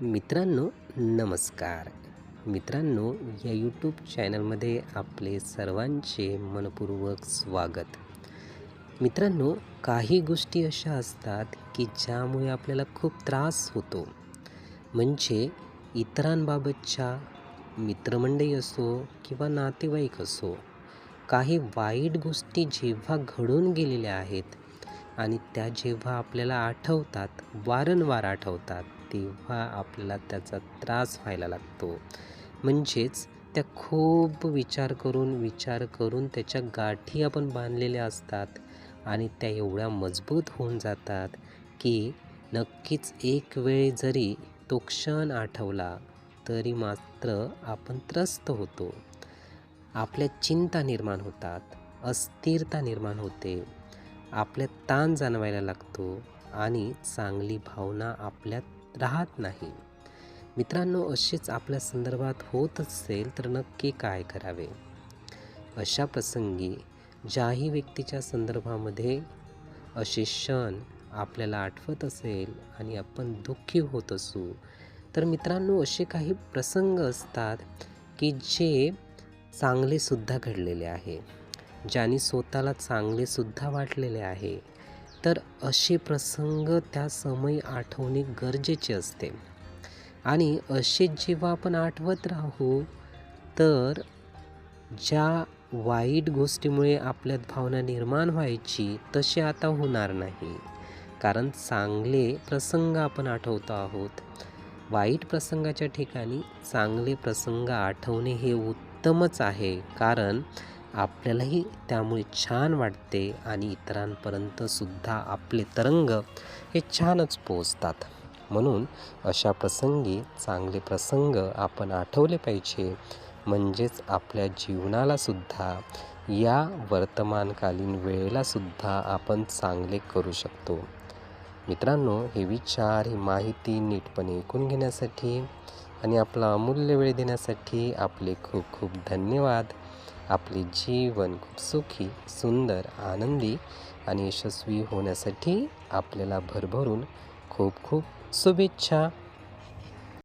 मित्रांनो, नमस्कार. मित्रांनो, या यूट्यूब चॅनलमध्ये आपले सर्वांचे मनपूर्वक स्वागत. मित्रांनो, काही गोष्टी अशा असतात की ज्यामुळे आपल्याला खूप त्रास होतो. म्हणजे इतरांबाबतच्या मित्रमंडळी असो किंवा नातेवाईक असो, काही वाईट गोष्टी जेव्हा घडून गेलेल्या आहेत आणि त्या जेव्हा आपल्याला आठवतात, वारंवार आठवतात, तेव्हा आपल्याला त्याचा त्रास व्हायला लागतो. म्हणजेच त्या खूप विचार करून त्याच्या गाठी आपण बांधलेल्या असतात आणि त्या एवढ्या मजबूत होऊन जातात की नक्कीच एक वेळ जरी तो क्षण आठवला तरी मात्र आपण त्रस्त होतो. आपल्यात चिंता निर्माण होतात, अस्थिरता निर्माण होते, आपल्यात ताण जाणवायला लागतो आणि चांगली भावना आपल्यात राहत नाही. मित्रांनो, असेच आपल्या संदर्भात होत असेल तर नक्की काय करावे? अशा प्रसंगी ज्याही व्यक्तीच्या संदर्भामध्ये असे क्षण आपल्याला आठवत असेल आणि आपण दुःखी होत असू, तर मित्रांनो, असे काही प्रसंग असतात की जे चांगलेसुद्धा घडलेले आहे, ज्याने स्वतःला चांगलेसुद्धा वाटलेले आहे. तर असे प्रसंग त्या समयी आठवणे गरजेचे असते आणि असेच जेव्हा आपण आठवत राहू, तर ज्या वाईट गोष्टीमुळे आपल्यात भावना निर्माण व्हायची तसे आता होणार नाही. कारण चांगले प्रसंग आपण आठवतो आहोत. वाईट प्रसंगाच्या ठिकाणी चांगले प्रसंग आठवणे हे उत्तमच आहे, कारण आपल्यालाही त्यामुळे छान वाटते आणि इतरांपर्यंत सुद्धा आपले तरंग हे छानच पोहोचतात. म्हणून अशा प्रसंगी चांगले प्रसंग आपण आठवले पाहिजे. म्हणजेच आपल्या जीवनाला सुद्धा, या वर्तमानकालीन वेळेला सुद्धा आपण चांगले करू शकतो. मित्रांनो, हे विचार, ही माहिती नीटपणे ऐकून घेण्यासाठी आणि आपला अमूल्य वेळ देण्यासाठी आपले खूप खूप धन्यवाद. आपले जीवन खूप सुखी, सुंदर, आनंदी आणि यशस्वी होण्यासाठी आपल्याला भरभरून खूप खूप शुभेच्छा.